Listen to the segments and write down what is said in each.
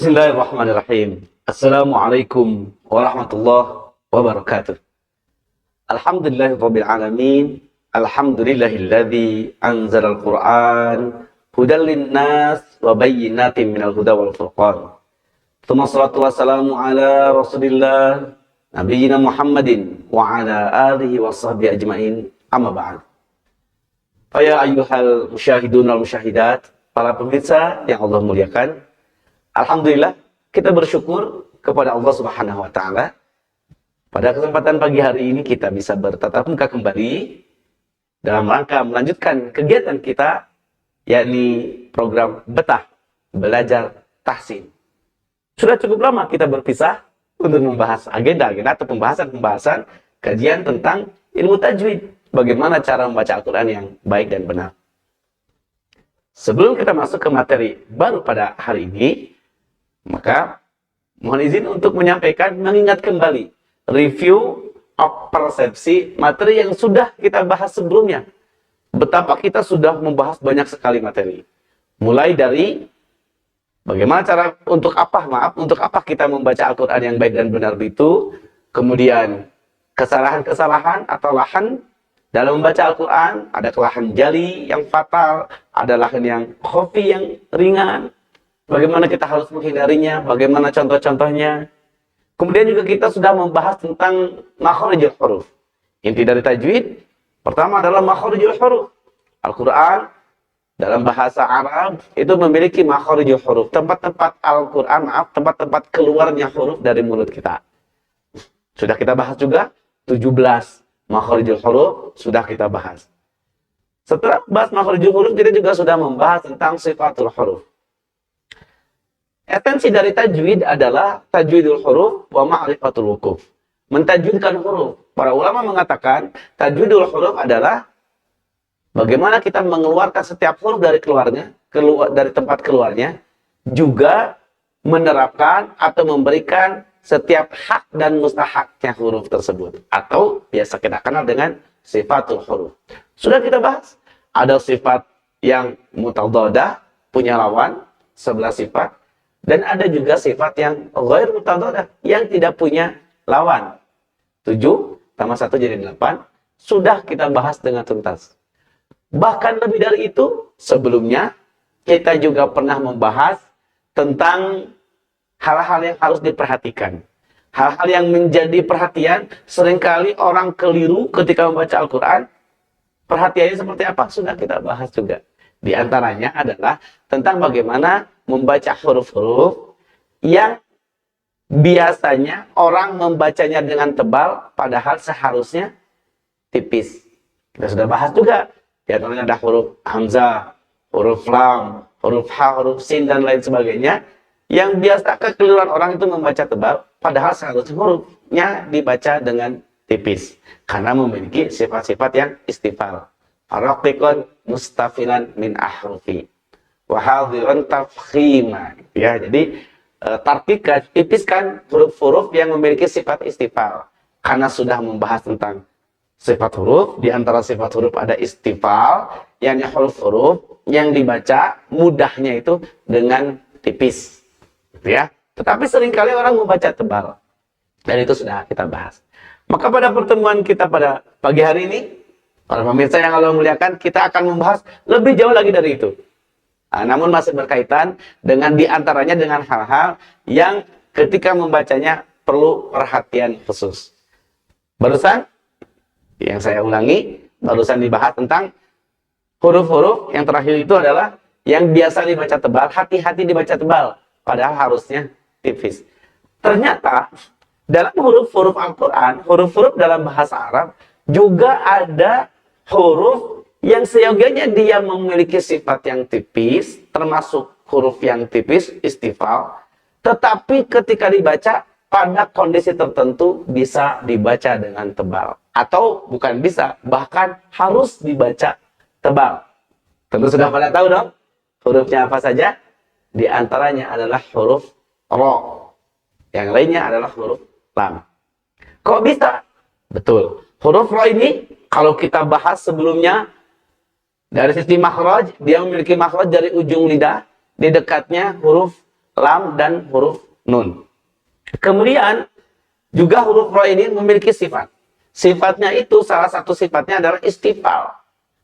Bismillahirrahmanirrahim. Assalamualaikum warahmatullahi wabarakatuh. Alhamdulillahirabbil alamin. Alhamdulillahilladzi anzalal Qur'an hudal linnas wa bayyinatin minal huda wal furqan. Tsumma shalatu wassalamu ala Rasulillah nabiyyina Muhammadin wa ala alihi washabbihi ajmain. Amma ba'd. Ya ayyuhal musyahidun wal musyahidat, para pemirsa yang Allah muliakan. Alhamdulillah, kita bersyukur kepada Allah Subhanahu wa Ta'ala. Pada kesempatan pagi hari ini kita bisa bertatap muka kembali dalam rangka melanjutkan kegiatan kita, yakni program Betah Belajar Tahsin. Sudah cukup lama kita berpisah untuk membahas agenda-agenda atau pembahasan-pembahasan kajian tentang ilmu tajwid. Bagaimana cara membaca Al-Quran yang baik dan benar. Sebelum kita masuk ke materi baru pada hari ini, maka mohon izin untuk menyampaikan, mengingat kembali review of persepsi materi yang sudah kita bahas sebelumnya. Betapa kita sudah membahas banyak sekali materi. Mulai dari bagaimana cara, untuk apa kita membaca Al-Quran yang baik dan benar itu. Kemudian kesalahan-kesalahan atau lahan dalam membaca Al-Quran. Ada kelahan jali yang fatal, ada lahan yang khafi yang ringan. Bagaimana kita harus menghindarinya, bagaimana contoh-contohnya. Kemudian juga kita sudah membahas tentang makharijul huruf. Inti dari tajwid, pertama adalah makharijul huruf. Al-Quran dalam bahasa Arab itu memiliki makharijul huruf. Tempat-tempat Al-Quran, tempat-tempat keluarnya huruf dari mulut kita. Sudah kita bahas juga, 17 makharijul huruf sudah kita bahas. Setelah bahas makharijul huruf, kita juga sudah membahas tentang sifatul huruf. Esensi dari tajwid adalah tajwidul huruf wa ma'rifatul wukuf. Mentajwidkan huruf. Para ulama mengatakan tajwidul huruf adalah bagaimana kita mengeluarkan setiap huruf dari dari tempat keluarnya, juga menerapkan atau memberikan setiap hak dan mustahaknya huruf tersebut, atau biasa kita kenal dengan sifatul huruf. Sudah kita bahas, ada sifat yang mutadhadah, punya lawan 11 sifat. Dan ada juga sifat yang ghair mutadhadah, yang tidak punya lawan. 7 tambah 1 jadi 8. Sudah kita bahas dengan tuntas. Bahkan lebih dari itu, sebelumnya kita juga pernah membahas tentang hal-hal yang harus diperhatikan. Hal-hal yang menjadi perhatian, seringkali orang keliru ketika membaca Al-Quran. Perhatiannya seperti apa? Sudah kita bahas juga. Di antaranya adalah tentang bagaimana membaca huruf-huruf yang biasanya orang membacanya dengan tebal, padahal seharusnya tipis. Kita sudah bahas juga. Di antaranya ada huruf hamzah, huruf lam, huruf ha, huruf sin, dan lain sebagainya. Yang biasa kekeliruan orang itu membaca tebal, padahal seharusnya hurufnya dibaca dengan tipis. Karena memiliki sifat-sifat yang istifal. Raqiqun mustafilan min ahrufi wa hadhiran tafkhima. Ya, jadi tarqiqan, tipiskan huruf-huruf yang memiliki sifat istifal. Karena sudah membahas tentang sifat huruf, di antara sifat huruf ada istifal, yakni huruf-huruf yang dibaca mudahnya itu dengan tipis. Ya, tetapi seringkali orang membaca tebal. Dan itu sudah kita bahas. Maka pada pertemuan kita pada pagi hari ini, para pemirsa yang Allah muliakan, kita akan membahas lebih jauh lagi dari itu. Namun masih berkaitan dengan diantaranya dengan hal-hal yang ketika membacanya perlu perhatian khusus. Barusan, yang saya ulangi, barusan dibahas tentang huruf-huruf yang terakhir itu adalah yang biasa dibaca tebal, hati-hati dibaca tebal, padahal harusnya tipis. Ternyata dalam huruf-huruf Al-Quran, huruf-huruf dalam bahasa Arab, juga ada huruf yang seyogianya dia memiliki sifat yang tipis, termasuk huruf yang tipis, istifal, tetapi ketika dibaca pada kondisi tertentu bisa dibaca dengan tebal. Atau bukan bisa, bahkan harus dibaca tebal. Tentu sudah pada tahu dong, hurufnya apa saja? Di antaranya adalah huruf ro, yang lainnya adalah huruf lam. Kok bisa? Betul. Huruf ro ini, kalau kita bahas sebelumnya, dari sisi makhraj, dia memiliki makhraj dari ujung lidah, di dekatnya huruf lam, dan huruf nun. Kemudian juga huruf ro ini memiliki sifat. Sifatnya itu, salah satu sifatnya adalah istifal.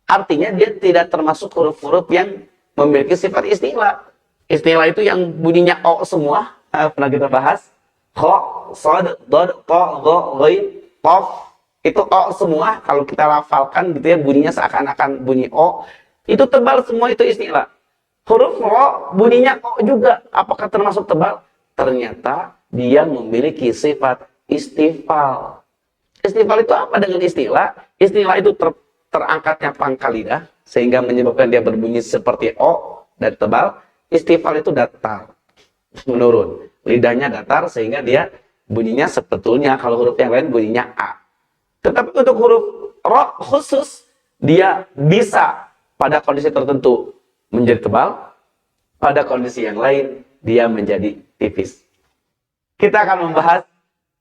Artinya dia tidak termasuk huruf-huruf yang memiliki sifat istilah. Istilah itu yang bunyinya o semua, pernah kita bahas. Kho, sod, dod, to, go, ghain, qaf. Itu o semua, kalau kita lafalkan gitu ya, bunyinya seakan-akan bunyi o. Itu tebal semua, itu istilah. Huruf ro bunyinya o juga. Apakah termasuk tebal? Ternyata dia memiliki sifat istifal. Istifal itu apa dengan istilah? Istilah itu terangkatnya pangkal lidah sehingga menyebabkan dia berbunyi seperti o dan tebal. Istifal itu datar, menurun. Lidahnya datar sehingga dia bunyinya sebetulnya kalau huruf yang lain bunyinya a. Tetapi untuk huruf ro khusus dia bisa pada kondisi tertentu menjadi tebal, pada kondisi yang lain dia menjadi tipis. Kita akan membahas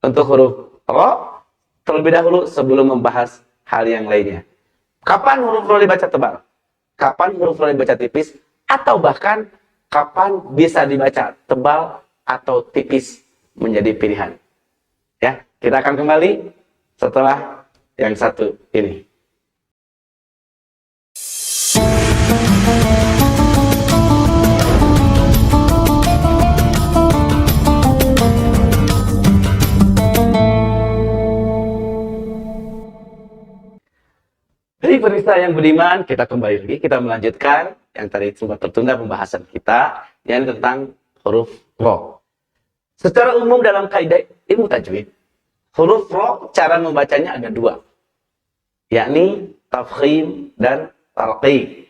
untuk huruf ro terlebih dahulu sebelum membahas hal yang lainnya. Kapan huruf ro dibaca tebal? Kapan huruf ro dibaca tipis? Atau bahkan kapan bisa dibaca tebal atau tipis menjadi pilihan? Ya, kita akan kembali setelah yang satu ini. Jadi pemirsa yang beriman, kita kembali lagi, kita melanjutkan yang tadi sempat tertunda pembahasan kita, yang tentang huruf ro. Secara umum dalam kaidah ilmu tajwid, huruf ro cara membacanya ada dua, yakni tafkhim dan tarqiq,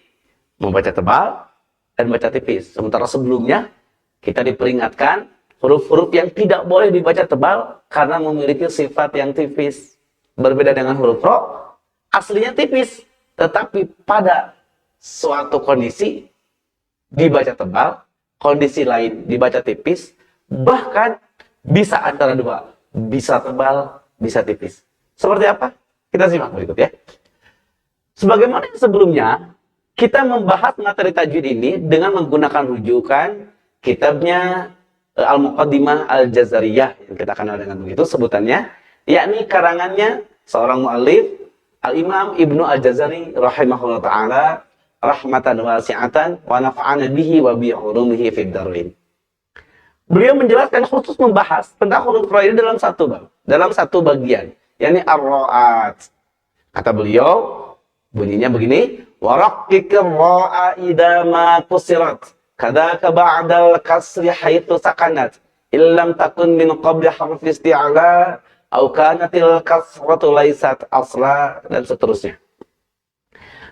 membaca tebal dan baca tipis. Sementara sebelumnya kita diperingatkan huruf-huruf yang tidak boleh dibaca tebal karena memiliki sifat yang tipis. Berbeda dengan huruf ro, aslinya tipis, tetapi pada suatu kondisi dibaca tebal, kondisi lain dibaca tipis, bahkan bisa antara dua, bisa tebal, bisa tipis. Seperti apa? Kita simak berikut ya. Sebagaimana yang sebelumnya, kita membahas materi tajwid ini dengan menggunakan rujukan kitabnya Al-Muqaddimah Al-Jazariyah, yang kita kenal dengan begitu sebutannya, yakni karangannya seorang mu'allif Al-Imam Ibnu Al-Jazari rahimahullah ta'ala rahmatan wasi'atan wa nafa'ana bihi wa bi'ulumihi fid darain. Beliau menjelaskan khusus membahas tentang huruf ro ini dalam satu bagian, yakni ar-ra'at. Kata beliau, bunyinya begini, wa raqqikir ra'a idza ma kusirat kadzaka ba'dal kasri haitsu sakanat illam takun min qabli harfi isti'la au kanatil kasratu laysat asla, dan seterusnya.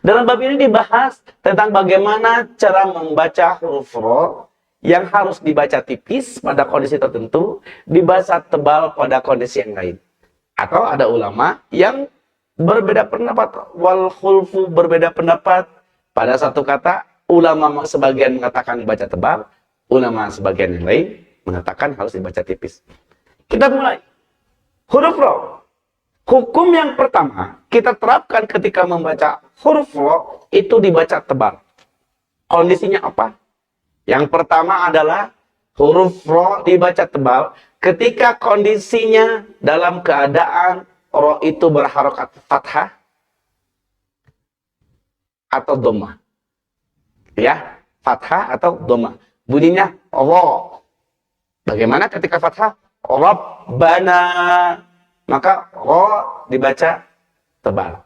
Dalam bab ini dibahas tentang bagaimana cara membaca huruf ro yang harus dibaca tipis pada kondisi tertentu, dibaca tebal pada kondisi yang lain. Atau ada ulama yang berbeda pendapat, wal khulfu, berbeda pendapat pada satu kata. Ulama sebagian mengatakan dibaca tebal, ulama sebagian yang lain mengatakan harus dibaca tipis. Kita mulai. Huruf ro. Hukum yang pertama kita terapkan ketika membaca huruf ro itu dibaca tebal. Kondisinya apa? Yang pertama adalah huruf ro dibaca tebal ketika kondisinya dalam keadaan ro itu berharokat fathah atau dhammah. Ya, fathah atau dhammah. Bunyinya ro. Bagaimana ketika fathah? Rabbana, maka ro dibaca tebal.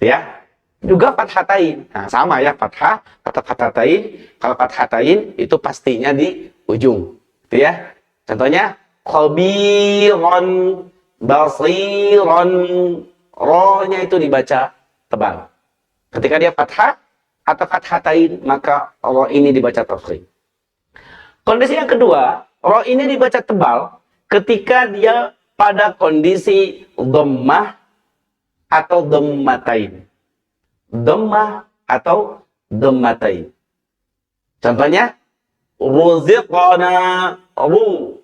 Ya, juga fathatain. Nah, sama ya, fathah atau fathatain. Kalau fathatain itu pastinya di ujung. Gitu ya. Contohnya khabiron, basiron, ro-nya itu dibaca tebal. Ketika dia fathah atau fathatain, maka ro ini dibaca tafkhim. Kondisi yang kedua, ro ini dibaca tebal ketika dia pada kondisi dhammah atau dhammatain. Dhammah atau dhammatain. Contohnya, ruziqana, ru.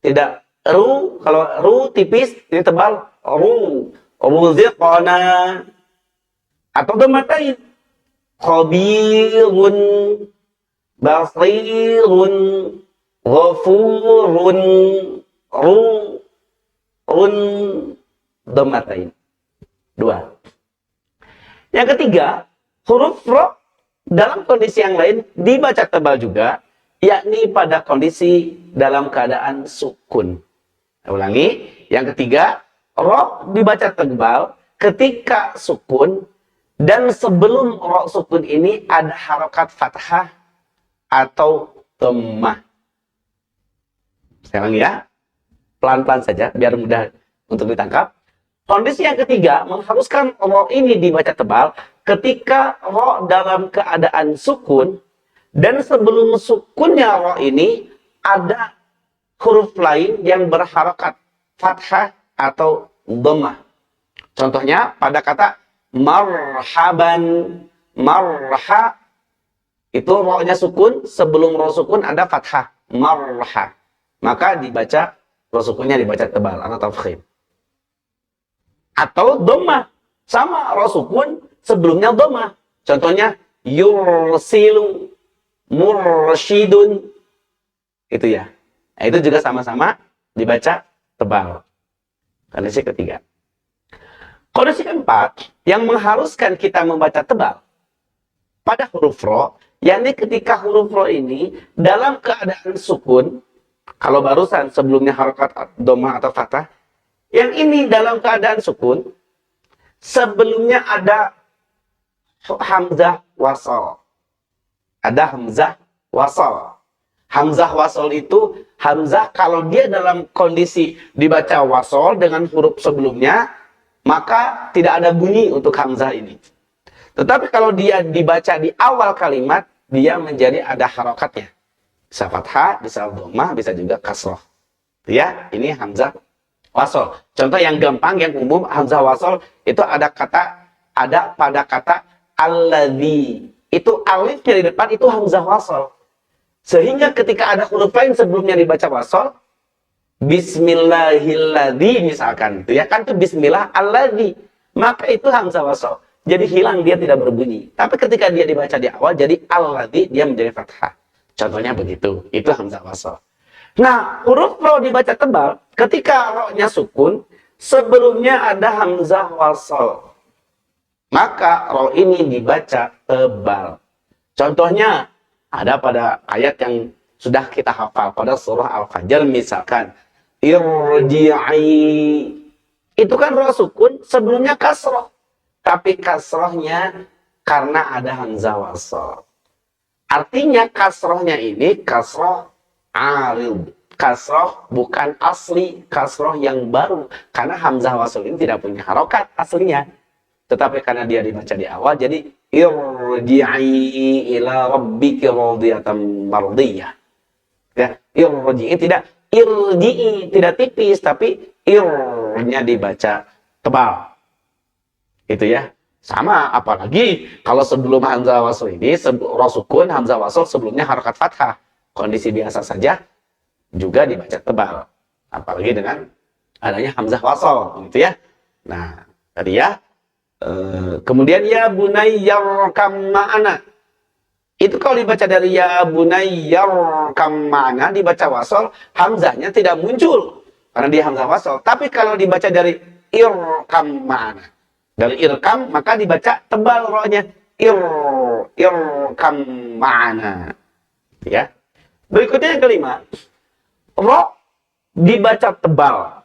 Tidak ru, kalau ru tipis, ini tebal, ru. Ruziqana. Atau dhammatain. Khabirun, basirun, ghafurun, run, dhammatain. 2. Yang ketiga, huruf ro dalam kondisi yang lain dibaca tebal juga, yakni pada kondisi dalam keadaan sukun. Saya ulangi, yang ketiga, ro dibaca tebal ketika sukun, dan sebelum ro sukun ini ada harokat fathah atau dhammah. Saya ulangi ya, pelan-pelan saja biar mudah untuk ditangkap. Kondisi yang ketiga mengharuskan ro ini dibaca tebal ketika ro dalam keadaan sukun, dan sebelum sukunnya ro ini ada huruf lain yang berharokat fathah atau dhammah. Contohnya pada kata marhaban, marha itu ro-nya sukun, sebelum ro sukun ada fathah, marha. Maka dibaca ro sukunnya dibaca tebal atau tafkhim. Atau dhammah, sama ro sukun sebelumnya dhammah. Contohnya yursilu, mursyidun. Itu ya. Nah, itu juga sama-sama dibaca tebal. Kondisi ketiga. Kondisi keempat yang mengharuskan kita membaca tebal pada huruf ro, yakni ketika huruf ro ini dalam keadaan sukun. Kalau barusan sebelumnya harokat dhammah atau fathah, yang ini dalam keadaan sukun, sebelumnya ada hamzah wasal. Ada hamzah wasal. Hamzah wasal itu, hamzah kalau dia dalam kondisi dibaca wasal dengan huruf sebelumnya, maka tidak ada bunyi untuk hamzah ini. Tetapi kalau dia dibaca di awal kalimat, dia menjadi ada harokatnya. Bisa fathah, bisa dhammah, bisa juga kasroh. Ya, ini hamzah wasal. Contoh yang gampang, yang umum, hamzah wasal itu ada pada kata alladzi. Itu alifnya di depan itu hamzah wasal. Sehingga ketika ada huruf lain sebelumnya dibaca wasal, bismillahilladzi misalkan, itu ya kan itu bismillah alladzi, maka itu hamzah wasal. Jadi hilang, dia tidak berbunyi. Tapi ketika dia dibaca di awal jadi alladzi, dia menjadi fathah. Contohnya begitu. Itu hamzah wasal. Nah, huruf ro dibaca tebal ketika ro-nya sukun, sebelumnya ada hamzah wasal. Maka ro ini dibaca tebal. Contohnya ada pada ayat yang sudah kita hafal pada surah Al-Fajr misalkan irji'i. Itu kan ro sukun, sebelumnya kasroh. Tapi kasrohnya karena ada hamzah wasal. Artinya kasrohnya ini kasroh arid. Kasroh bukan asli, kasroh yang baru. Karena hamzah wasal ini tidak punya harokat aslinya. Tetapi karena dia dibaca di awal, jadi irji'i ila rabbiki radiyatan mardiyah. Ya, irji'i tidak irji'i, tidak tipis, tapi irnya dibaca tebal. Itu ya. Sama, apalagi kalau sebelum hamzah wasal ini, ro sukun, hamzah wasal sebelumnya harokat fathah. Kondisi biasa saja juga dibaca tebal. Apalagi dengan adanya hamzah wasal, gitu ya. Nah, tadi ya. Kemudian ya bunayyarkam ma'ana. Itu kalau dibaca dari ya bunayyarkam ma'ana, dibaca wasal, hamzahnya tidak muncul karena dia hamzah wasal. Tapi kalau dibaca dari irkam ma'ana, dari irkam, maka dibaca tebal ro-nya. Irkam ma'ana. Ya. Berikutnya yang kelima, ro dibaca tebal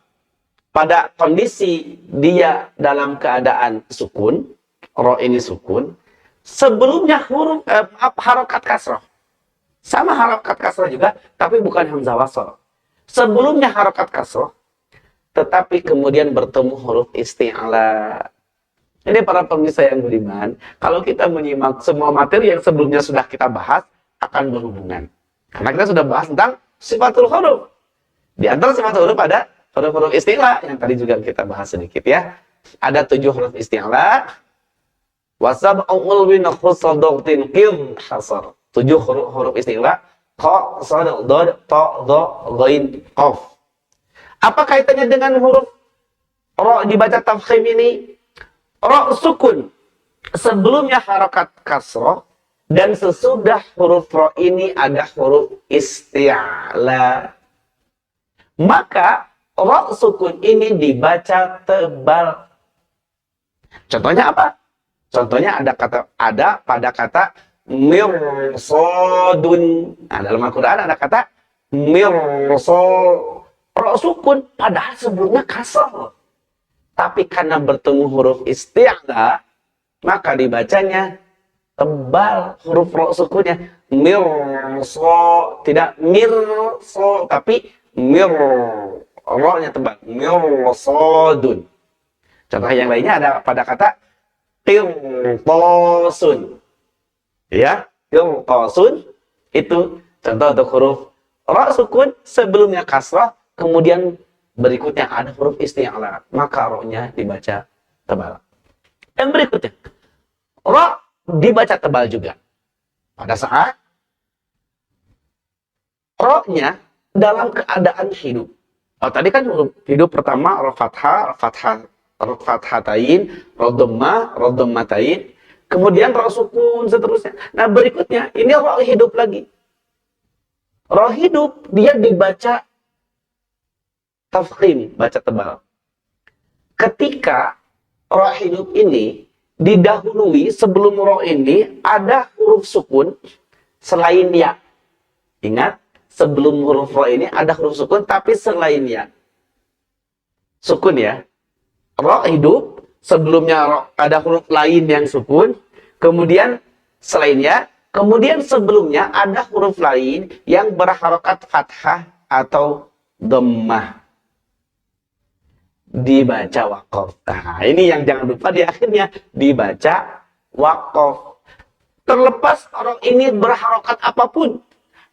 pada kondisi dia dalam keadaan sukun, ro ini sukun, sebelumnya huruf harokat kasroh. Sama harokat kasroh juga, tapi bukan hamzah wasal. Sebelumnya harokat kasroh, tetapi kemudian bertemu huruf isti'la. Ini para pemirsa yang beriman, kalau kita menyimak semua materi yang sebelumnya sudah kita bahas, akan berhubungan. Karena kita sudah bahas tentang sifatul huruf. Di antara sifatul huruf ada huruf-huruf isti'la yang tadi juga kita bahas sedikit ya. Ada 7 huruf isti'la. Wasab'ul min khusadaqtin qim hasar. 7 huruf isti'la. Qa, sad, dad, ta, dha, ghain, qaf. Apa kaitannya dengan huruf ro dibaca tafkhim ini? Ro sukun. Sebelumnya harokat kasroh, Dan sesudah huruf ro ini ada huruf isti'la. Maka ro sukun ini dibaca tebal. Contohnya apa? Contohnya ada pada kata mirsodun. Nah, dalam Al-Quran ada kata mirsod. Ro sukun padahal sebelumnya kasroh. Tapi karena bertemu huruf isti'la, maka dibacanya tebal huruf ro sukunnya. Mirso, tidak mirso, tapi mir. Ro-nya tebal. Mirsodun. Contoh yang lainnya ada pada kata qirtosun. Ya, qirtosun itu contoh untuk huruf ro sukun sebelumnya kasrah, kemudian berikutnya ada huruf isti'la, maka ro-nya dibaca tebal. Yang berikutnya, ro dibaca tebal juga pada saat ro-nya dalam keadaan hidup. Oh, tadi kan huruf hidup pertama ro fathah, ro fathatain, ro dhammah, ro dhammatain, kemudian ro sukun seterusnya. Nah, berikutnya ini ro hidup lagi. Ro hidup dia dibaca tafkhim, baca tebal. Ketika ro hidup ini didahului sebelum ro ini ada huruf sukun selain ya. Ingat, sebelum huruf ro ini ada huruf sukun tapi selain ya. Sukun ya. Ro hidup, sebelumnya ro ada huruf lain yang sukun, kemudian selain ya, kemudian sebelumnya ada huruf lain yang berharokat fathah atau dhammah. Dibaca waqaf. Nah, ini yang jangan lupa di akhirnya dibaca waqaf. Terlepas orang ini berharokat apapun,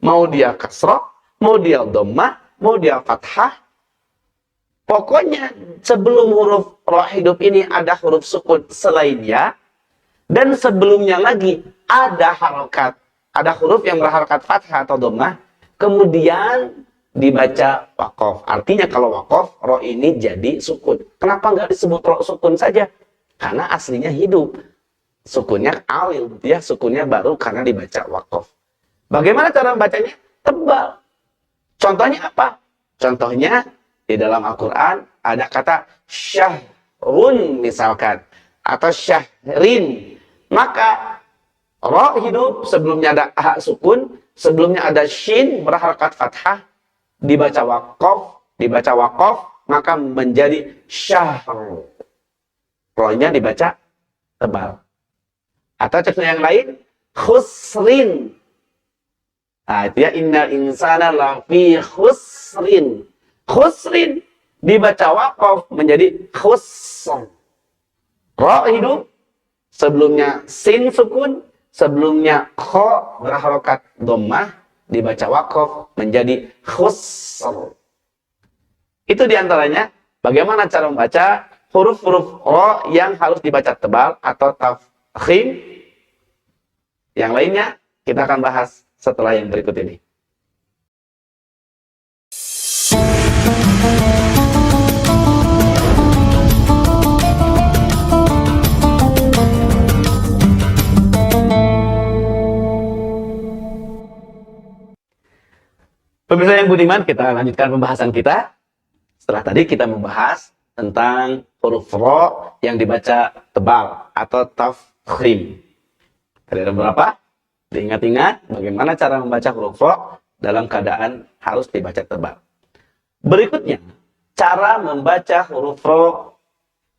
mau dia kasroh, mau dia dhammah, mau dia fathah, pokoknya sebelum huruf ro hidup ini ada huruf sukun selain ya, dan sebelumnya lagi ada harokat, ada huruf yang berharokat fathah atau dhammah, kemudian dibaca waqaf. Artinya kalau waqaf, ro ini jadi sukun. Kenapa nggak disebut ro sukun saja? Karena aslinya hidup. Sukunnya awil, ya, sukunnya baru karena dibaca waqaf. Bagaimana cara membacanya? Tebal. Contohnya apa? Contohnya di dalam Al-Quran ada kata syahrun misalkan, atau syahrin. Maka ro hidup, sebelumnya ada ha sukun, sebelumnya ada shin berharakat fathah, dibaca waqaf, maka menjadi syahr. Ro-nya dibaca tebal. Atau contoh yang lain, khusrin. Nah, itu ya, innal insana lafi khusrin. Khusrin dibaca waqaf menjadi khusr. Ro hidup, sebelumnya sin sukun, sebelumnya kho berharokat dhammah, dibaca waqaf menjadi khusr. Itu diantaranya bagaimana cara membaca huruf-huruf ro yang harus dibaca tebal atau tafkhim. Yang lainnya kita akan bahas setelah yang berikut ini. Pemirsa yang budiman, kita lanjutkan pembahasan kita. Setelah tadi kita membahas tentang huruf ro yang dibaca tebal atau tafkhim. Ada berapa? Diingat-ingat bagaimana cara membaca huruf ro dalam keadaan harus dibaca tebal. Berikutnya, cara membaca huruf ro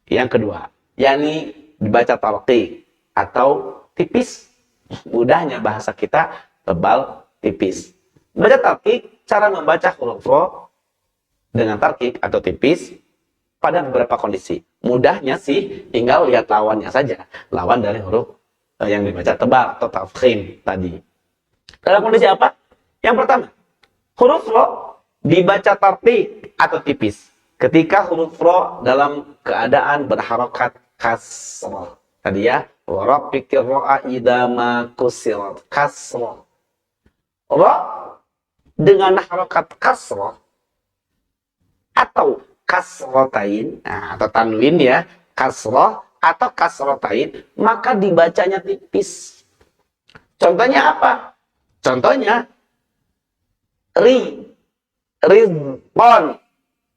yang kedua, yakni dibaca talqiq atau tipis. Mudahnya bahasa kita tebal tipis. Baca talqiq, cara membaca huruf ro dengan talqiq atau tipis pada beberapa kondisi. Mudahnya sih tinggal lihat lawannya saja. Lawan dari huruf yang dibaca tebal atau tafkhim tadi. Dalam kondisi apa? Yang pertama, huruf ro dibaca talqiq atau tipis ketika huruf ro dalam keadaan berharokat kasrah. Tadi ya, wa rabbikir ro'a idza ma kusirat. Kasrah. Ro dengan harokat kasrah atau kasrotain, nah, atau tanwin ya, kasrah atau kasrotain, maka dibacanya tipis. Contohnya apa? Contohnya rizqon.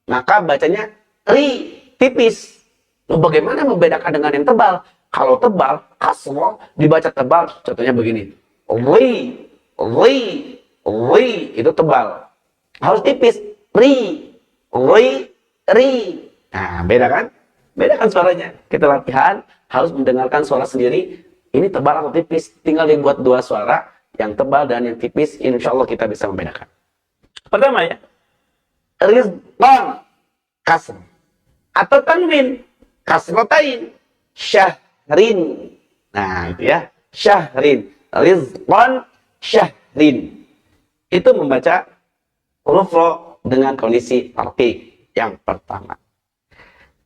Maka bacanya tipis. Loh, bagaimana membedakan dengan yang tebal? Kalau tebal, kasroh dibaca tebal. Contohnya begini. Ri, itu tebal. Harus tipis. Ri. Nah, beda kan? Beda kan suaranya. Kita latihan, harus mendengarkan suara sendiri. Ini tebal atau tipis. Tinggal dibuat dua suara, yang tebal dan yang tipis. Insya Allah kita bisa membedakan. Pertama ya, rizqan, kasr. Atau tanwin, kasrotain, syahrin. Nah, itu ya, syahrin. Rizqan, syahrin. Itu membaca huruf ro dengan kondisi tarqiq yang pertama.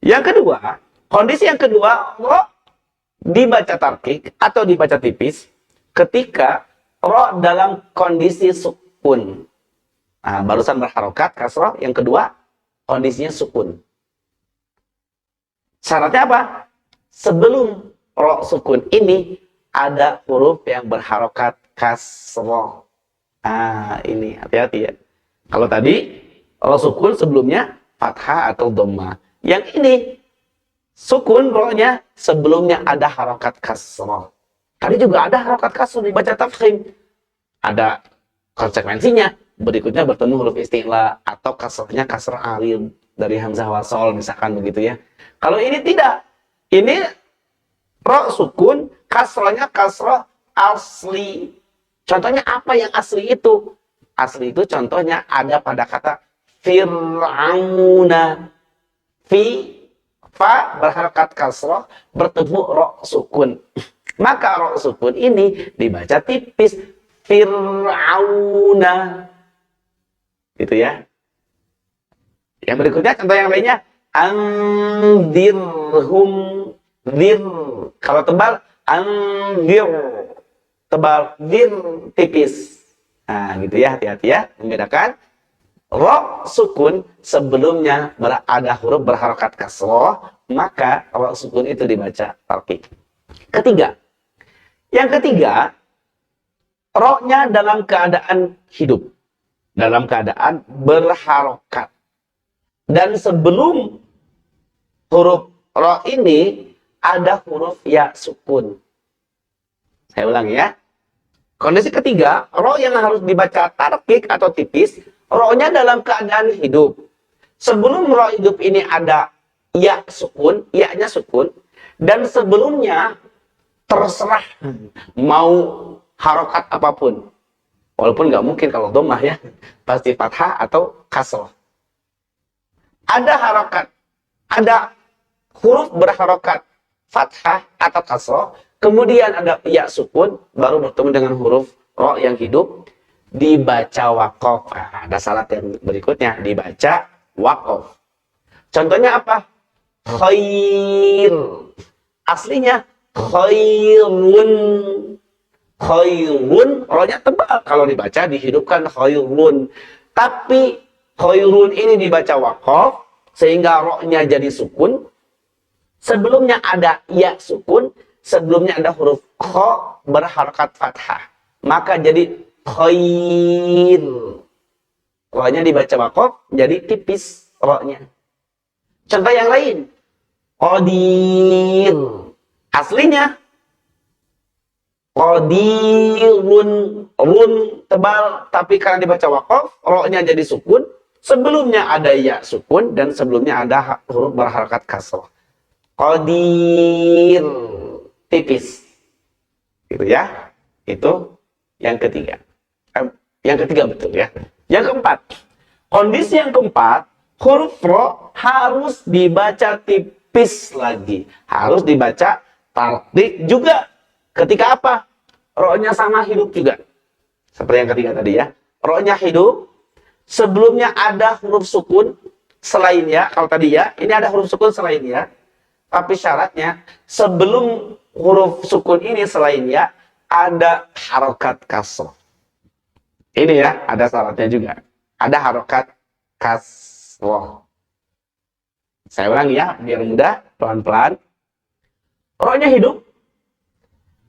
Yang kedua, kondisi yang kedua, ro dibaca tarqiq atau dibaca tipis ketika ro dalam kondisi sukun. Nah, barusan berharokat, kasroh. Yang kedua, kondisinya sukun. Syaratnya apa? Sebelum ro sukun ini, ada huruf yang berharokat kasroh. Nah, ini hati-hati ya. Kalau tadi, ro sukun sebelumnya fathah atau dhamma. Yang ini, sukun ro-nya sebelumnya ada harokat kasroh. Tadi juga ada harokat kasroh dibaca tafkhim. Ada konsekuensinya. Berikutnya bertemu huruf isti'la atau kasrohnya kasroh arid dari hamzah wasol misalkan begitu ya. Kalau ini tidak. Ini ro sukun, kasrohnya kasroh asli. Contohnya apa yang asli itu? Asli itu contohnya ada pada kata fir'auna. Fa berharokat kasroh bertemu ro sukun. Maka ro sukun ini dibaca tipis. Fir'auna. Gitu ya. Yang berikutnya contoh yang lainnya. Andirhum. Dir. Kalau tebal, andir. Tebal, dir, tipis. Nah, gitu ya, hati-hati ya. Membedakan. Ro sukun sebelumnya ada huruf berharokat kasroh, maka ro sukun itu dibaca tarqiq. Ketiga. Yang ketiga, ro-nya dalam keadaan hidup. Dalam keadaan berharokat. Dan sebelum huruf ro ini ada huruf ya sukun. Saya ulang ya. Kondisi ketiga, ro yang harus dibaca tarqiq atau tipis, ro-nya dalam keadaan hidup. Sebelum ro hidup ini ada ya sukun, ya-nya sukun, dan sebelumnya terserah mau harokat apapun. Walaupun nggak mungkin kalau dhammah ya, pasti fathah atau kasroh. Ada harokat, ada huruf berharokat fathah atau kasroh, kemudian ada ya sukun, baru bertemu dengan huruf ro yang hidup, dibaca waqaf. Nah, ada syarat yang berikutnya, dibaca waqaf. Contohnya apa? Khair. Aslinya khairun. Khairun, ro-nya tebal. Kalau dibaca dihidupkan khairun. Tapi khairun ini dibaca waqaf sehingga ro-nya jadi sukun. Sebelumnya ada ya sukun, sebelumnya ada huruf kha berharakat fathah. Maka jadi khair. Ro-nya dibaca waqaf jadi tipis ro-nya. Contoh yang lain. Qadir. Aslinya qadirun, run tebal, tapi karena dibaca waqaf, ro-nya jadi sukun, sebelumnya ada ya sukun dan sebelumnya ada huruf berharakat kasroh. Qadir, tipis. Gitu ya. Itu yang ketiga. Yang ketiga betul ya. Yang keempat. Kondisi yang keempat, huruf ro harus dibaca tipis lagi. Harus dibaca tarqiq juga. Ketika apa? Ro-nya sama hidup juga. Seperti yang ketiga tadi ya. Ro-nya hidup. Sebelumnya ada huruf sukun selain ya. Kalau tadi ya, ini ada huruf sukun selain ya. Tapi syaratnya, sebelum huruf sukun ini selain ya, ada harokat kasroh. Ini ya, ada syaratnya juga. Ada harokat kasroh. Saya ulangi ya, biar mudah, pelan-pelan. Ro-nya hidup.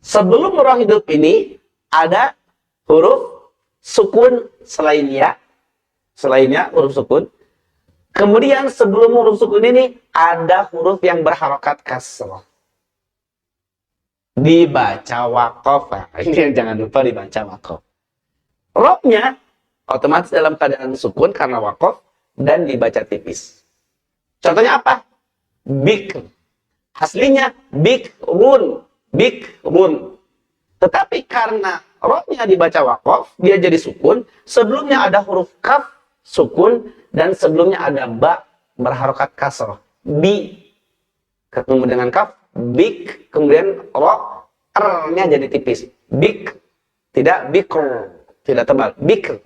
Sebelum ro hidup ini ada huruf sukun selainnya huruf sukun. Kemudian sebelum huruf sukun ini ada huruf yang berharokat kasrah. Dibaca waqaf. Nah, ini yang jangan lupa dibaca waqaf. Roknya otomatis dalam keadaan sukun karena waqaf dan dibaca tipis. Contohnya apa? Bikr. Aslinya bikrun. Tetapi karena roknya dibaca waqaf, dia jadi sukun. Sebelumnya ada huruf kaf sukun dan sebelumnya ada ba berharokat kasrah. Bi ketemu dengan kaf, bik, kemudian ro, r-nya jadi tipis. Bik, tidak bikr, tidak tebal. Bikr.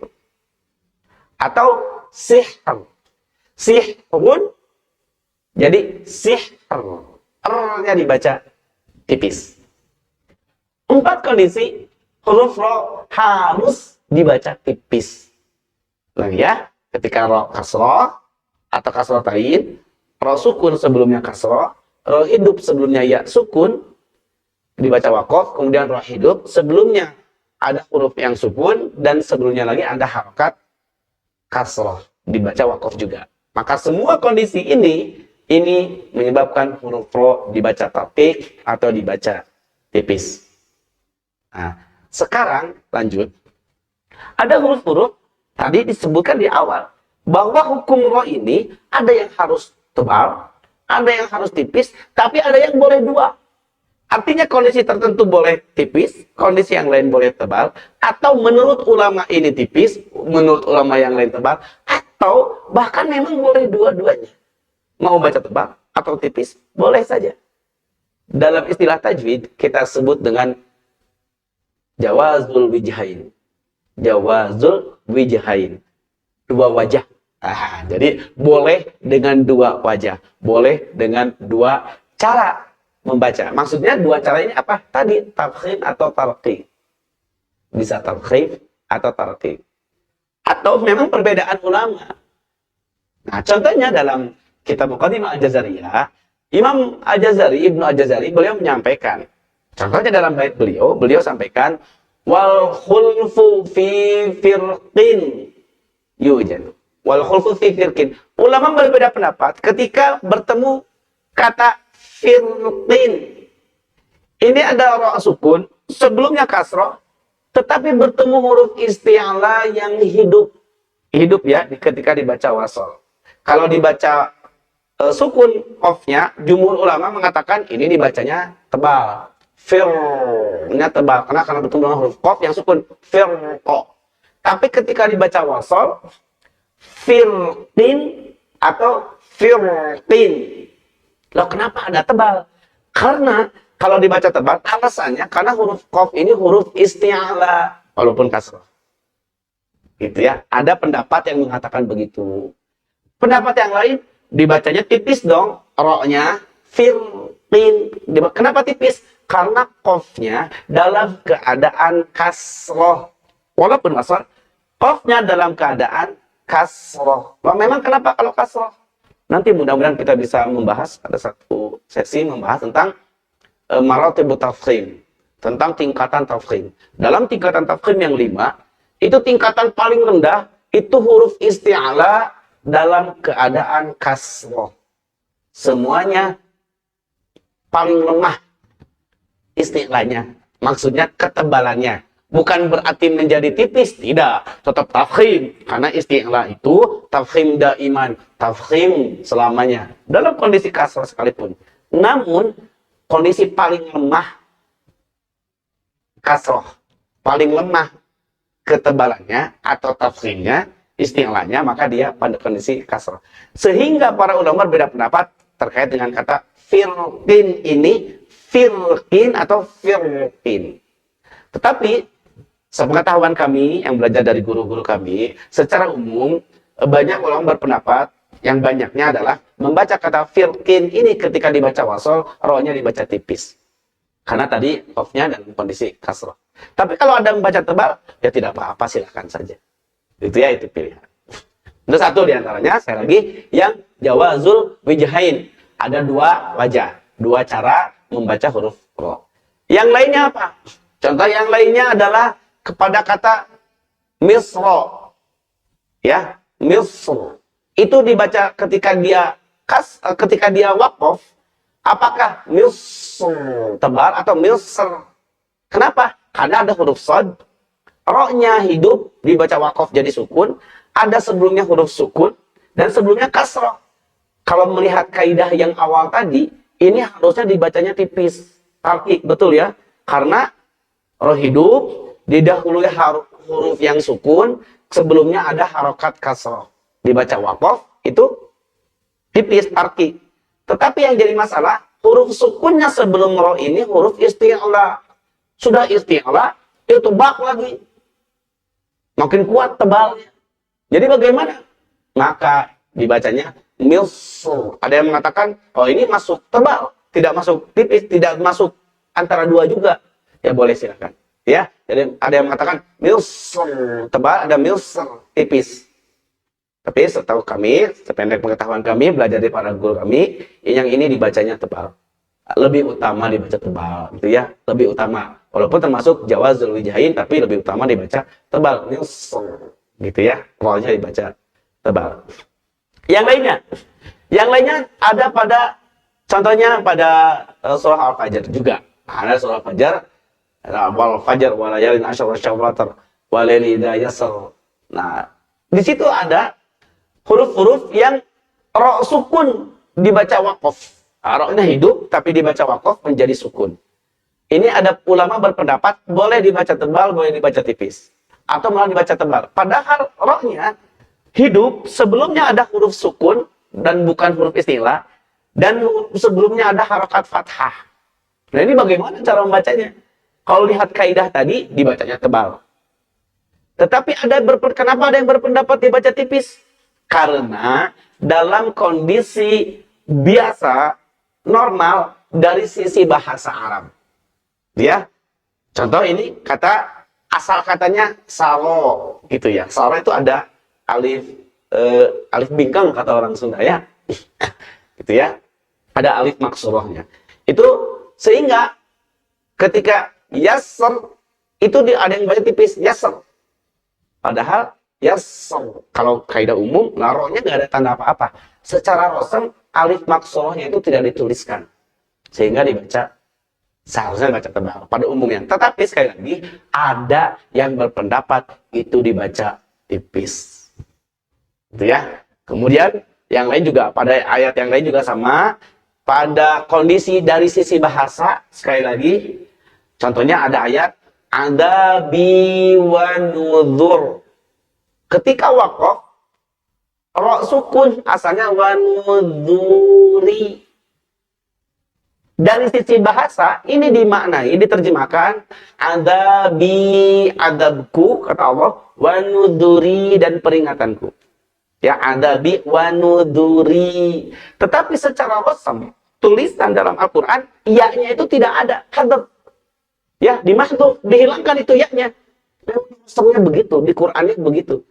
Atau sihr. Sihrun jadi sihr. R-nya dibaca tipis. 4 kondisi huruf ro harus dibaca tipis. Lagi ya, ketika ro kasroh atau kasroh tain, ro sukun sebelumnya kasroh, ro hidup sebelumnya ya sukun, dibaca waqaf, kemudian ro hidup sebelumnya ada huruf yang sukun dan sebelumnya lagi ada harokat kasroh, dibaca waqaf juga. Maka semua kondisi ini menyebabkan huruf ro dibaca taqiq atau dibaca tipis. Nah, sekarang lanjut. Ada huruf-huruf tadi disebutkan di awal bahwa hukum ro ini ada yang harus tebal, ada yang harus tipis, tapi ada yang boleh dua. Artinya kondisi tertentu boleh tipis, kondisi yang lain boleh tebal, atau menurut ulama ini tipis, menurut ulama yang lain tebal, atau bahkan memang boleh dua-duanya. Mau baca tebal atau tipis, boleh saja. Dalam istilah tajwid, kita sebut dengan jawazul wijhain. Jawazul wijhain. Dua wajah. Jadi boleh dengan dua wajah. Boleh dengan dua cara membaca. Maksudnya dua cara ini apa? Tadi, tafkhim atau tarqiq. Bisa tafkhim atau tarqiq. Atau memang perbedaan ulama. Nah, contohnya dalam kitab Muqaddimah Al-Jazariyah, Imam Al-Jazari, Ibnu Al-Jazari, beliau menyampaikan. Contohnya dalam bait beliau sampaikan, wal khulfu fi firqin yujad. Wal khulfu fi firqin. Ulama berbeda pendapat ketika bertemu kata firqin. Ini ada ra sukun, sebelumnya kasrah, tetapi bertemu huruf isti'la yang hidup. Hidup ya ketika dibaca wasal. Kalau dibaca sukun qafnya, jumhur ulama mengatakan ini dibacanya tebal. Fir-nya tebal karena bertemu dengan huruf qaf yang sukun, firqa. Tapi ketika dibaca wasal, firqin atau firqin. Loh, kenapa ada tebal? Karena kalau dibaca tebal, alasannya karena huruf qaf ini huruf isti'la walaupun kasrah. Gitu ya. Ada pendapat yang mengatakan begitu. Pendapat yang lain dibacanya tipis dong, ro-nya firqin. Kenapa tipis? Karena qafnya dalam keadaan kasroh. Walaupun wasal, qafnya dalam keadaan kasroh. Memang kenapa kalau kasroh? Nanti mudah-mudahan kita bisa membahas, ada satu sesi membahas tentang maratibut tafkhim. Tentang tingkatan tafkhim. Dalam tingkatan tafkhim yang 5, itu tingkatan paling rendah, itu huruf isti'la dalam keadaan kasroh. Semuanya paling lemah istilahnya, maksudnya ketebalannya. Bukan berarti menjadi tipis, tidak. Tetap tafkhim, karena istilah itu tafkhim daiman, tafkhim selamanya. Dalam kondisi kasrah sekalipun. Namun, kondisi paling lemah kasrah, paling lemah ketebalannya atau tafkhimnya, istilahnya, maka dia pada kondisi kasrah. Sehingga para ulama berbeda pendapat terkait dengan kata firqin ini, firqin atau firqin. Tetapi sepengetahuan kami yang belajar dari guru-guru kami, secara umum banyak ulama berpendapat yang banyaknya adalah membaca kata firqin ini ketika dibaca wasol, ro-nya dibaca tipis. Karena tadi qafnya dan kondisi kasrah. Tapi kalau ada membaca tebal, ya tidak apa-apa, silahkan saja. Itu ya, itu pilihan. Itu satu diantaranya, saya lagi, yang jawazul wijhain. Ada dua wajah, dua cara membaca huruf ro. Yang lainnya apa? Contoh yang lainnya adalah kepada kata misro. Ya, misro. Itu dibaca ketika dia waqaf, apakah misr tebal atau misr? Kenapa? Karena ada huruf shad, ro-nya hidup dibaca waqaf jadi sukun, ada sebelumnya huruf sukun dan sebelumnya kasrah. Kalau melihat kaidah yang awal tadi, ini harusnya dibacanya tipis, tarqiq, betul ya? Karena roh hidup didahului huruf yang sukun, sebelumnya ada harokat kasrah. Dibaca waqaf itu tipis, tarqiq. Tetapi yang jadi masalah, huruf sukunnya sebelum roh ini huruf isti'la. Sudah isti'la, itu bak lagi. Makin kuat tebalnya. Jadi bagaimana? Maka dibacanya milsul. Ada yang mengatakan, oh ini masuk tebal, tidak masuk tipis, tidak masuk antara dua juga. Ya boleh silakan. Ya, jadi ada yang mengatakan milsul tebal, ada milsul tipis. Tapi setahu kami, sependek pengetahuan kami, belajar dari para guru kami, yang ini dibacanya tebal. Lebih utama dibaca tebal, gitu ya. Lebih utama. Walaupun termasuk jawazul wijhain, tapi lebih utama dibaca tebal. Gitu ya. Pokoknya dibaca tebal. Yang lainnya ada pada, contohnya pada surah Al-Fajr juga. Ada surah Al-Fajr, wal fajr walayalin asyr wasyawratar walaili idza yasr. Nah, di situ ada huruf-huruf yang ro sukun dibaca waqaf. Ro-nya hidup tapi dibaca waqaf menjadi sukun. Ini ada ulama berpendapat boleh dibaca tebal, boleh dibaca tipis, atau malah dibaca tebal. Padahal ro-nya hidup, sebelumnya ada huruf sukun dan bukan huruf istilah, dan sebelumnya ada harakat fathah. Nah, ini bagaimana cara membacanya? Kalau lihat kaidah tadi dibacanya tebal. Tetapi kenapa ada yang berpendapat dibaca tipis? Karena dalam kondisi biasa, normal, dari sisi bahasa Arab. Ya, contoh ini asal katanya saro, gitu ya. Saro itu ada alif bingkang kata orang Sunda ya. Gitu ya. Ada alif maksurahnya. Itu sehingga ketika yasser itu ada yang baca tipis yasser. Padahal yasser kalau kaidah umum narohnya nggak ada tanda apa-apa. Secara rosem alif maksurahnya itu tidak dituliskan. Sehingga seharusnya dibaca tebal pada umumnya. Tetapi sekali lagi ada yang berpendapat itu dibaca tipis. Gitu ya. Kemudian yang lain juga pada ayat yang lain juga sama. Pada kondisi dari sisi bahasa sekali lagi, contohnya ada ayat ada biwanudhur. Ketika waqaf, ro sukun asalnya wanudhuri. Dari sisi bahasa ini dimaknai, diterjemahkan ada bi adabku kata Allah wanudhuri dan peringatanku. Ya, ada bi wanudhuri. Tetapi secara qasam, tulisan dalam Al-Qur'an ya-nya itu tidak ada. Hadab. Ya, dimahdhuf, dihilangkan itu ya-nya. Qasamnya begitu, di Qur'annya begitu.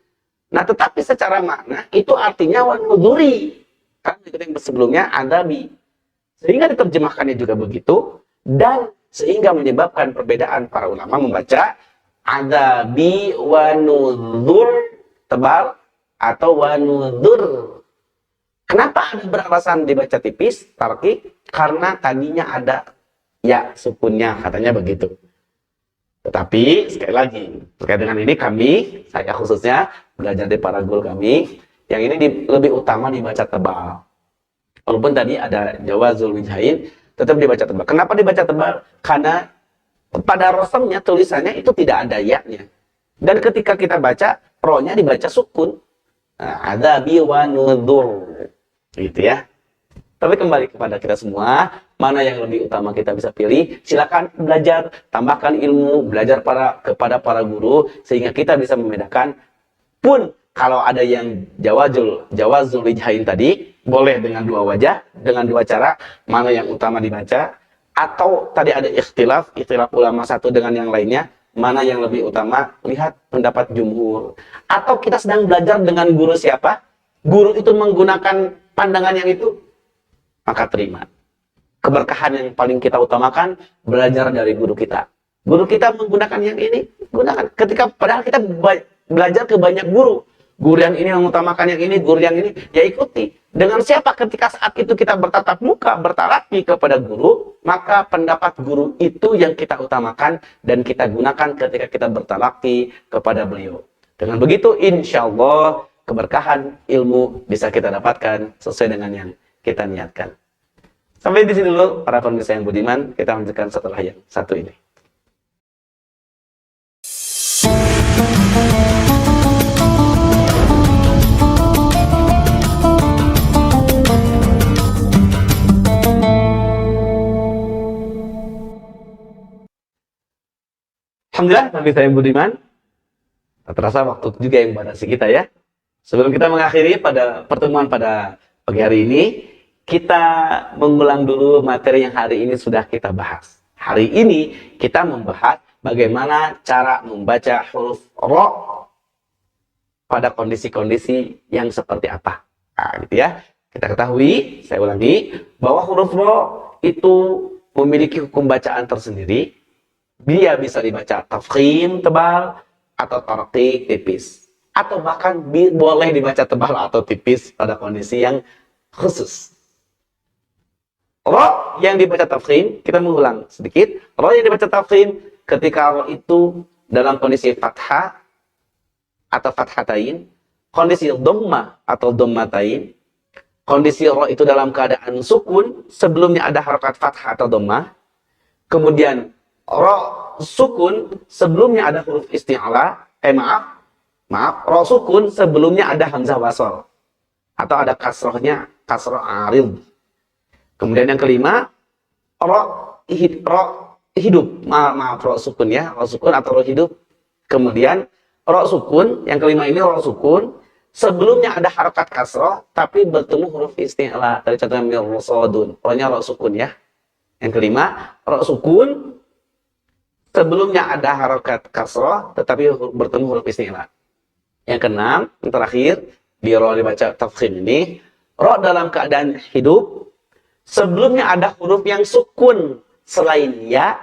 Nah, tetapi secara makna itu artinya wanudhuri. Kan itu yang sebelumnya ada bi. Sehingga diterjemahkannya juga begitu dan sehingga menyebabkan perbedaan para ulama membaca ada bi wanudhur tebal atau wanudhur. Kenapa ada beralasan dibaca tipis, tarqiq? Karena tadinya ada ya sukunnya, katanya begitu. Tetapi sekali lagi, terkait dengan ini saya khususnya belajar dari para guru kami, yang ini lebih utama dibaca tebal. Walaupun tadi ada jawazul wijhain, tetap dibaca tebal. Kenapa dibaca tebal? Karena pada rosamnya tulisannya itu tidak ada ya-nya. Dan ketika kita baca, ro-nya dibaca sukun. Nah, ada biwanudhur. Gitu ya. Tapi kembali kepada kita semua, mana yang lebih utama kita bisa pilih, silakan belajar, tambahkan ilmu, belajar kepada para guru, sehingga kita bisa membedakan. Pun kalau ada yang jawazul wijhain tadi, boleh dengan dua wajah, dengan dua cara, mana yang utama dibaca, atau tadi ada ikhtilaf ulama satu dengan yang lainnya, mana yang lebih utama, lihat pendapat jumhur. Atau kita sedang belajar dengan guru siapa, guru itu menggunakan pandangan yang itu, maka terima. Keberkahan yang paling kita utamakan, belajar dari guru kita. Guru kita menggunakan yang ini, gunakan. Ketika padahal kita belajar ke banyak guru. Guru yang ini mengutamakan yang ini, guru yang ini, ya ikuti. Dengan siapa ketika saat itu kita bertatap muka, bertalaki kepada guru, maka pendapat guru itu yang kita utamakan dan kita gunakan ketika kita bertalaki kepada beliau. Dengan begitu, insya Allah, keberkahan ilmu bisa kita dapatkan sesuai dengan yang kita niatkan. Sampai di sini dulu, para pemirsa yang budiman, kita lanjutkan setelah yang satu ini. Alhamdulillah, pemirsa yang budiman, tak terasa waktu juga yang batasi kita ya. Sebelum kita mengakhiri pada pertemuan pada pagi hari ini, kita mengulang dulu materi yang hari ini sudah kita bahas. Hari ini kita membahas bagaimana cara membaca huruf ro pada kondisi-kondisi yang seperti apa. Nah, gitu ya. Kita ketahui, saya ulangi, bahwa huruf ro itu memiliki hukum bacaan tersendiri. Dia bisa dibaca tafkhim tebal atau tarqiq tipis. Atau bahkan boleh dibaca tebal atau tipis pada kondisi yang khusus. Ro yang dibaca tafkhim, kita mengulang sedikit. Ro yang dibaca tafkhim ketika ro itu dalam kondisi fathah atau fathatain, kondisi dhamma atau dhammatain, kondisi ro itu dalam keadaan sukun, sebelumnya ada harakat fathah atau dhammah, kemudian ro sukun sebelumnya ada huruf isti'la, ro sukun sebelumnya ada hamzah wasol atau ada kasrohnya, kasroh arid. Kemudian yang kelima, ro hidup, ro sukun ya, ro sukun atau ro hidup. Kemudian ro sukun, yang kelima ini ro sukun sebelumnya ada harakat kasroh tapi bertemu huruf isti'la. Tadi contohnya mirrosodun, ro-nya ro sukun ya. Yang kelima, ro sukun sebelumnya ada harakat kasroh tetapi bertemu huruf isti'la. Yang keenam, yang terakhir, di ro dibaca tafkhim ini, ro dalam keadaan hidup, sebelumnya ada huruf yang sukun selain ya,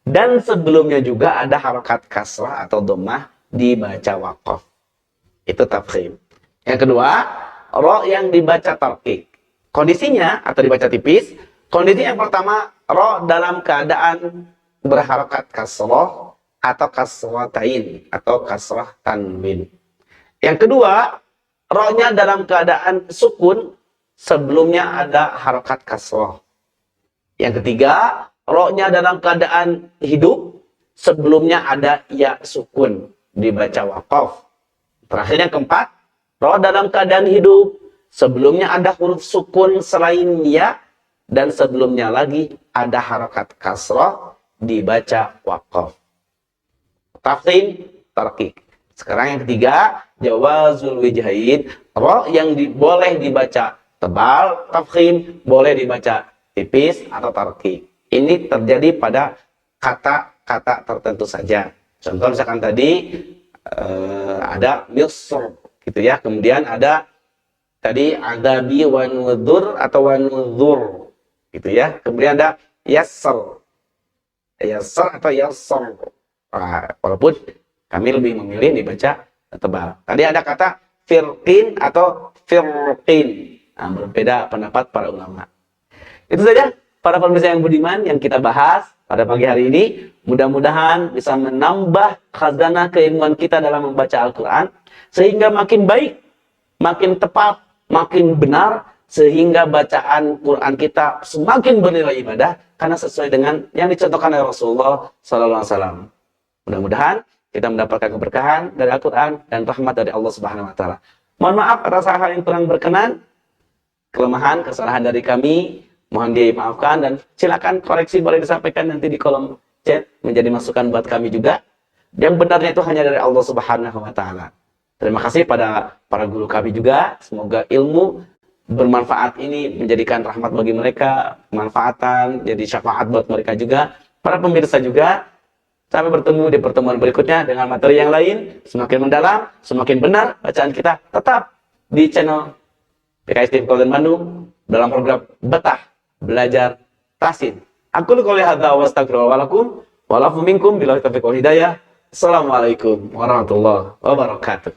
dan sebelumnya juga ada harakat kasroh atau dhammah dibaca waqaf. Itu tafkhim. Yang kedua, ro yang dibaca tarqiq. Kondisinya atau dibaca tipis, kondisi yang pertama, ro dalam keadaan berharakat kasroh atau kasrotain atau kasroh tanwin. Yang kedua, ro-nya dalam keadaan sukun, sebelumnya ada harakat kasroh. Yang ketiga, ro-nya dalam keadaan hidup, sebelumnya ada ya sukun, dibaca waqaf. Terakhir yang keempat, ro dalam keadaan hidup, sebelumnya ada huruf sukun selain ya, dan sebelumnya lagi ada harakat kasroh, dibaca waqaf. Tafkhim, tarqiq. Sekarang yang ketiga, jawazul wijhain, ro yang boleh dibaca tebal, tafkhim boleh dibaca tipis atau tarqiq. Ini terjadi pada kata-kata tertentu saja. Contoh misalkan tadi ada misr gitu ya, kemudian ada tadi adabi wa nudhur atau wa nudhur gitu ya. Kemudian ada yassar atau yassar. Walaupun kami lebih memilih dibaca tebal. Tadi ada kata firqin atau firqin. Nah, berbeda pendapat para ulama. Itu saja para pemirsa yang budiman yang kita bahas pada pagi hari ini. Mudah-mudahan bisa menambah khazanah keilmuan kita dalam membaca Al-Quran, sehingga makin baik, makin tepat, makin benar, sehingga bacaan Quran kita semakin bernilai ibadah karena sesuai dengan yang dicontohkan oleh Rasulullah SAW. Mudah-mudahan kita mendapatkan keberkahan dari Al-Quran dan rahmat dari Allah Subhanahu Wa Taala. Mohon maaf atas hal-hal yang kurang berkenan, kelemahan, kesalahan dari kami, mohon dimaafkan, dan silakan koreksi boleh disampaikan nanti di kolom chat menjadi masukan buat kami juga. Yang benarnya itu hanya dari Allah Subhanahu Wa Taala. Terima kasih pada para guru kami juga. Semoga ilmu bermanfaat ini menjadikan rahmat bagi mereka, kemanfaatan, jadi syafaat buat mereka juga. Para pemirsa juga, sampai bertemu di pertemuan berikutnya dengan materi yang lain, semakin mendalam, semakin benar bacaan kita. Tetap di channel PKS TV Kabupaten Bandung dalam program Betah Belajar Tahsin. Aku qouli hadza wa astaghfirullah wa lakum Walafu minkum billahi taufiq wal hidayah. Assalamualaikum warahmatullahi wabarakatuh.